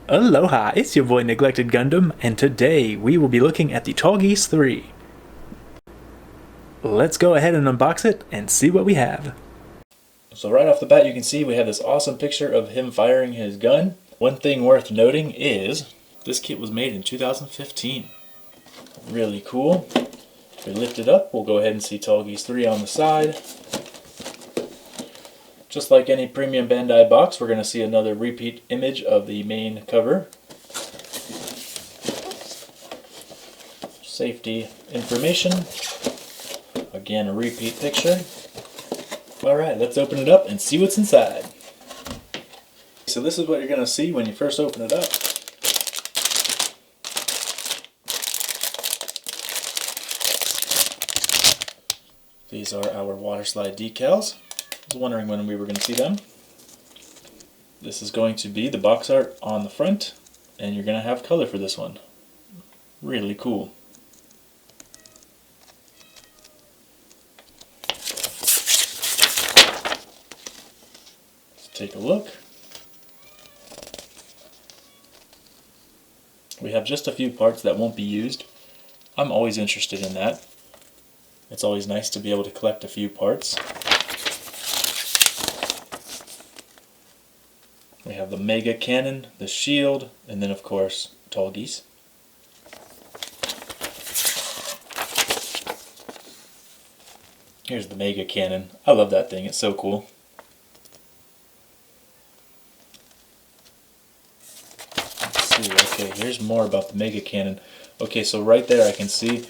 Aloha, it's your boy Neglected Gundam, and today we will be looking at the Tallgeese III. Let's go ahead and unbox it and see what we have. So right off the bat you can see we have this awesome picture of him firing his gun. One thing worth noting is this kit was made in 2015. Really cool. If we lift it up, we'll go ahead and see Tallgeese III on the side. Just like any premium Bandai box, we're going to see another repeat image of the main cover. Safety information. Again, a repeat picture. Alright, let's open it up and see what's inside. So this is what you're going to see when you first open it up. These are our water slide decals. I was wondering when we were going to see them. This is going to be the box art on the front, and you're going to have color for this one. Really cool. Let's take a look. We have just a few parts that won't be used. I'm always interested in that. It's always nice to be able to collect a few parts. We have the Mega Cannon, the shield, and then of course Tallgeese. Here's the Mega Cannon. I love that thing, it's so cool. Let's see, okay, here's more about the Mega Cannon. Okay, so right there I can see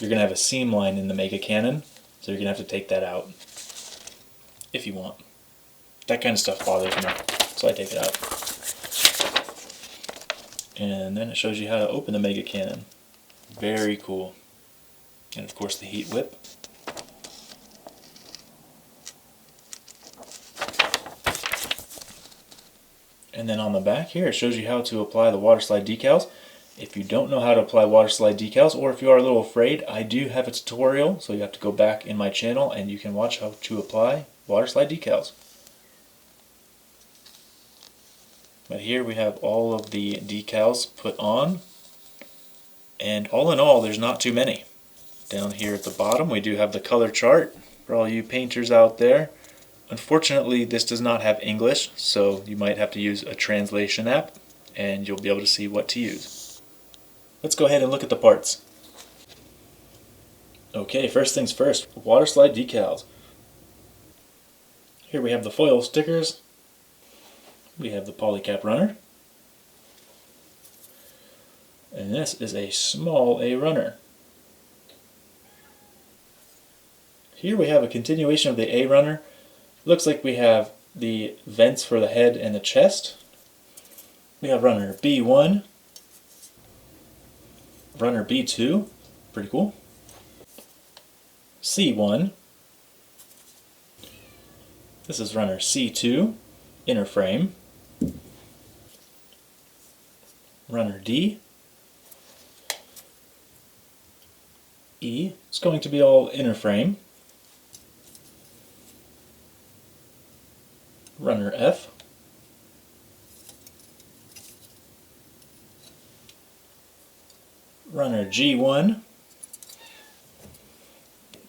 you're going to have a seam line in the Mega Cannon, so you're going to have to take that out if you want. That kind of stuff bothers me, so I take it out. And then it shows you how to open the Mega Cannon. Very cool. And of course the heat whip. And then on the back here it shows you how to apply the water slide decals. If you don't know how to apply water slide decals, or if you are a little afraid, I do have a tutorial, so you have to go back in my channel and you can watch how to apply water slide decals. But here we have all of the decals put on, and all in all there's not too many. Down here at the bottom we do have the color chart for all you painters out there. Unfortunately this does not have English, so you might have to use a translation app and you'll be able to see what to use. Let's go ahead and look at the parts. Okay, first things first, water slide decals. Here we have the foil stickers. We have the polycap runner. And this is a small A runner. Here we have a continuation of the A runner. Looks like we have the vents for the head and the chest. We have runner B1. Runner B2, pretty cool. C1. This is runner C2, inner frame. Runner D. E is going to be all inner frame. Runner F. Runner G1.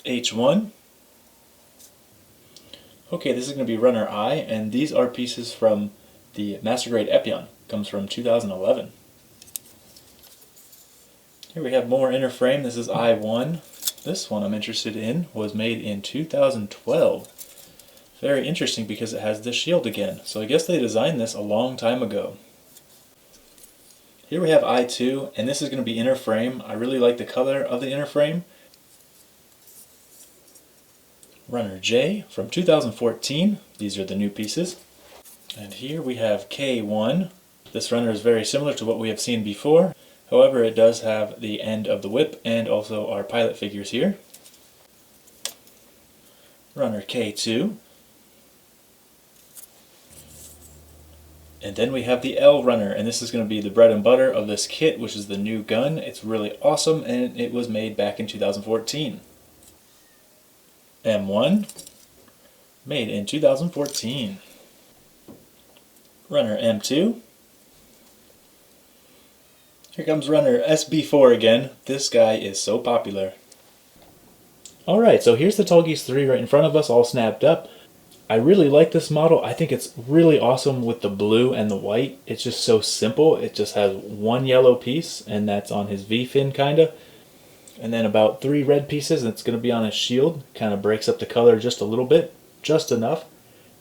H1. Okay, this is going to be runner I, and these are pieces from the Master Grade Epion. Comes from 2011. Here we have more inner frame. This is I1. This one I'm interested in was made in 2012. Very interesting because it has this shield again. So I guess they designed this a long time ago. Here we have I2, and this is going to be inner frame. I really like the color of the inner frame. Runner J from 2014. These are the new pieces. And here we have K1. This runner is very similar to what we have seen before. However, it does have the end of the whip and also our pilot figures here. Runner K2. And then we have the L runner, and this is going to be the bread and butter of this kit, which is the new gun. It's really awesome, and it was made back in 2014. M1, made in 2014. Runner M2. Here comes runner SB4 again. This guy is so popular. Alright, so here's the Tallgeese 3 right in front of us, all snapped up. I really like this model. I think it's really awesome with the blue and the white. It's just so simple. It just has one yellow piece, and that's on his V-fin, kinda. And then about 3 red pieces, and it's going to be on his shield. Kind of breaks up the color just a little bit, just enough.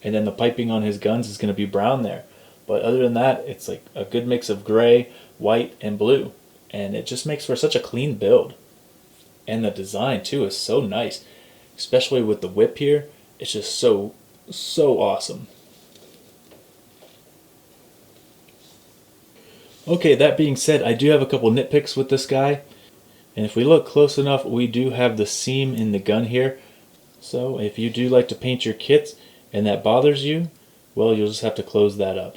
And then the piping on his guns is going to be brown there. But other than that, it's like a good mix of gray, white, and blue. And it just makes for such a clean build. And the design too is so nice. Especially with the whip here. It's just so awesome. Okay, that being said, I do have a couple nitpicks with this guy. And if we look close enough, we do have the seam in the gun here. So if you do like to paint your kits and that bothers you, well, you'll just have to close that up.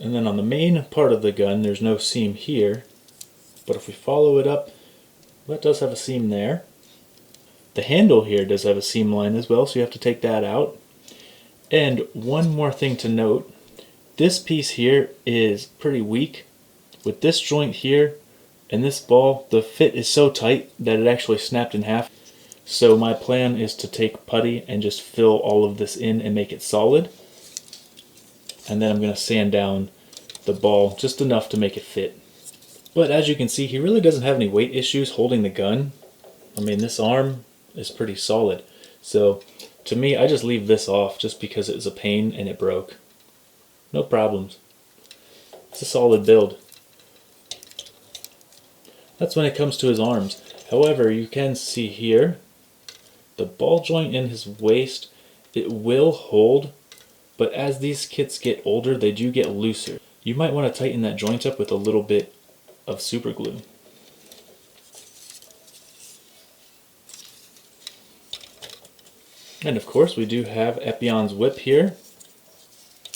And then on the main part of the gun, there's no seam here. But if we follow it up, that does have a seam there. The handle here does have a seam line as well, so you have to take that out. And one more thing to note, this piece here is pretty weak. With this joint here and this ball, the fit is so tight that it actually snapped in half. So my plan is to take putty and just fill all of this in and make it solid. And then I'm going to sand down the ball just enough to make it fit. But as you can see, he really doesn't have any weight issues holding the gun. I mean, this arm is pretty solid. So to me, I just leave this off just because it was a pain and it broke. No problems. It's a solid build. That's when it comes to his arms. However, you can see here, the ball joint in his waist, it will hold, but as these kits get older, they do get looser. You might want to tighten that joint up with a little bit of super glue. And of course, we do have Epion's whip here,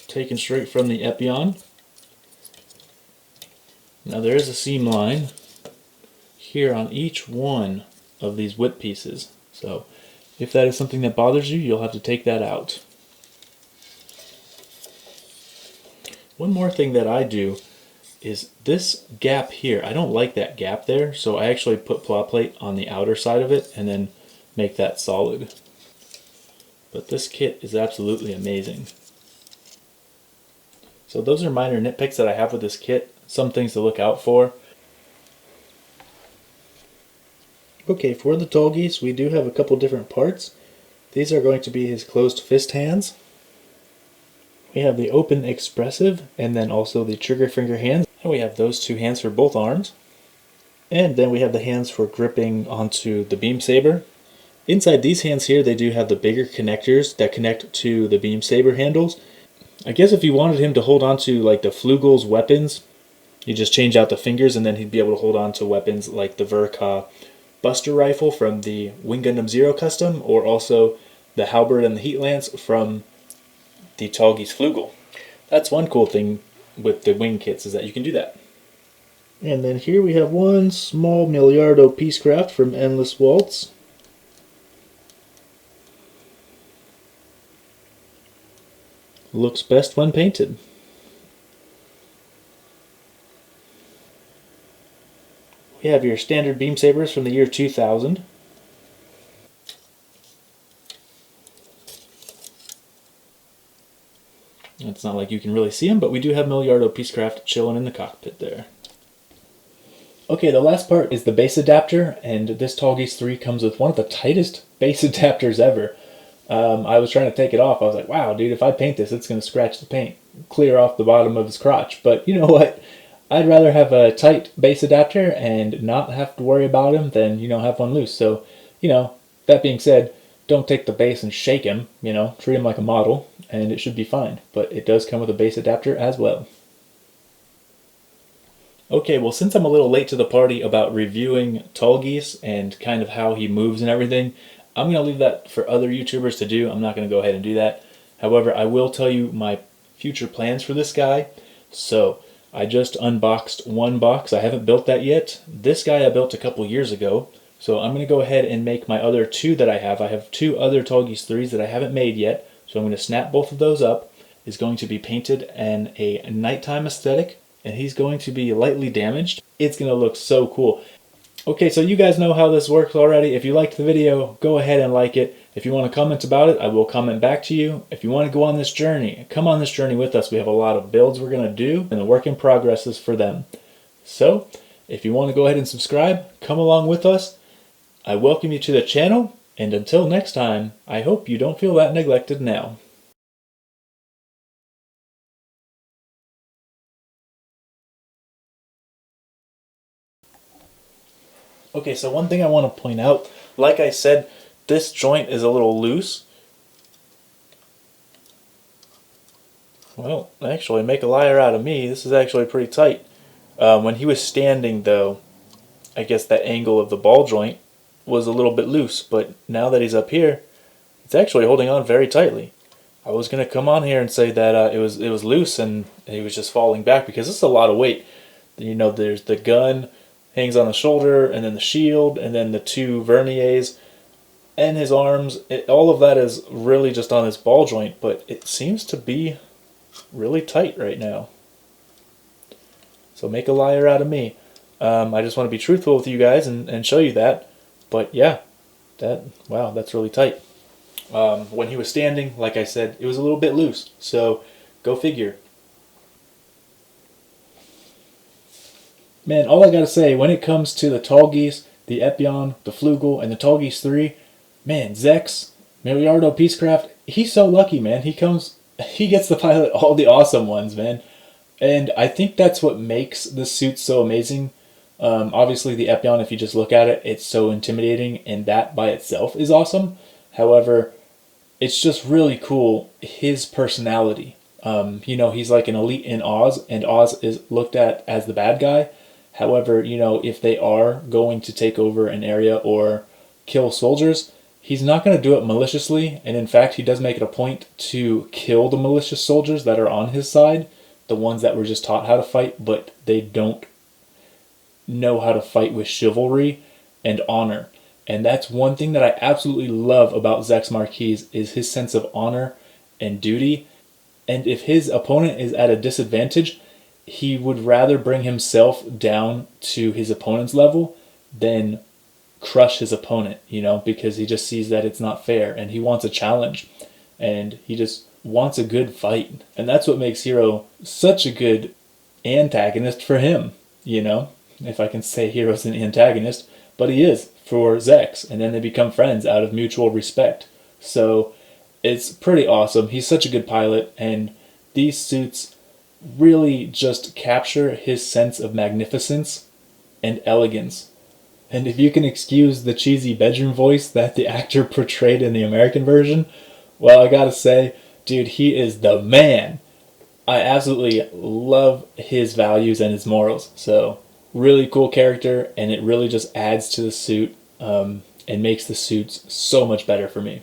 taken straight from the Epion. Now there is a seam line here on each one of these whip pieces. So if that is something that bothers you, you'll have to take that out. One more thing that I do is this gap here. I don't like that gap there, so I actually put plot plate on the outer side of it and then make that solid. But this kit is absolutely amazing. So those are minor nitpicks that I have with this kit. Some things to look out for. Okay, for the Tallgeese, we do have a couple different parts. These are going to be his closed fist hands. We have the open expressive, and then also the trigger finger hands. And we have those two hands for both arms. And then we have the hands for gripping onto the beam saber. Inside these hands here, they do have the bigger connectors that connect to the beam saber handles. I guess if you wanted him to hold on to like the Flugel's weapons, you just change out the fingers and then he'd be able to hold on to weapons like the Verka Buster Rifle from the Wing Gundam Zero Custom, or also the Halberd and the Heat Lance from the Tallgeese Flugel. That's one cool thing with the wing kits, is that you can do that. And then here we have one small Milliardo Peacecraft from Endless Waltz. Looks best when painted. We have your standard beam sabers from the year 2000. It's not like you can really see them, but we do have Milliardo Peacecraft chilling in the cockpit there. Okay, the last part is the base adapter, and this Tallgeese 3 comes with one of the tightest base adapters ever. I was trying to take it off. I was like, wow, dude, if I paint this, it's going to scratch the paint clear off the bottom of his crotch. But you know what? I'd rather have a tight base adapter and not have to worry about him than, have one loose. So, that being said, don't take the base and shake him, treat him like a model, and it should be fine. But it does come with a base adapter as well. Okay, well, since I'm a little late to the party about reviewing Tallgeese and kind of how he moves and everything, I'm going to leave that for other YouTubers to do. I'm not going to go ahead and do that. However, I will tell you my future plans for this guy. So, I just unboxed one box. I haven't built that yet. This guy I built a couple years ago. So I'm going to go ahead and make my other two that I have. I have two other Tallgeese 3s that I haven't made yet. So I'm going to snap both of those up. is going to be painted in a nighttime aesthetic, and he's going to be lightly damaged. It's going to look so cool. Okay, so you guys know how this works already. If you liked the video, go ahead and like it. If you want to comment about it, I will comment back to you. If you want to go on this journey, come on this journey with us. We have a lot of builds we're going to do, and the work in progress is for them. So, if you want to go ahead and subscribe, come along with us. I welcome you to the channel, and until next time, I hope you don't feel that neglected now. Okay, so one thing I want to point out, like I said, this joint is a little loose. Well, actually, make a liar out of me, this is actually pretty tight. When he was standing, though, I guess that angle of the ball joint was a little bit loose, but now that he's up here, it's actually holding on very tightly. I was going to come on here and say that it was loose and he was just falling back, because this is a lot of weight. You know, there's the gun hangs on the shoulder, and then the shield, and then the two verniers, and his arms. All of that is really just on this ball joint, but it seems to be really tight right now. So make a liar out of me. I just want to be truthful with you guys and show you that. But yeah, wow, that's really tight. When he was standing, like I said, it was a little bit loose. So go figure. Man, all I gotta say, when it comes to the Tallgeese, the Epion, the Flugel, and the Tallgeese III, man, Zex, Miliardo Peacecraft, he's so lucky, man. He gets to pilot all the awesome ones, man. And I think that's what makes the suit so amazing. Obviously, the Epion, if you just look at it, it's so intimidating, and that by itself is awesome. However, it's just really cool, his personality. You know, he's like an elite in Oz, and Oz is looked at as the bad guy. However, you know, if they are going to take over an area or kill soldiers, he's not going to do it maliciously. And in fact, he does make it a point to kill the malicious soldiers that are on his side, the ones that were just taught how to fight, but they don't know how to fight with chivalry and honor. And that's one thing that I absolutely love about Zechs Marquise, is his sense of honor and duty. And if his opponent is at a disadvantage, he would rather bring himself down to his opponent's level than crush his opponent, you know, because he just sees that it's not fair and he wants a challenge and he just wants a good fight. And that's what makes Hero such a good antagonist for him, you know, if I can say Hero's an antagonist, but he is for Zechs, and then they become friends out of mutual respect. So it's pretty awesome. He's such a good pilot, and these suits really just capture his sense of magnificence and elegance. And if you can excuse the cheesy bedroom voice that the actor portrayed in the American version, well, I gotta say, dude, he is the man. I absolutely love his values and his morals. So, really cool character, and it really just adds to the suit and makes the suits so much better for me.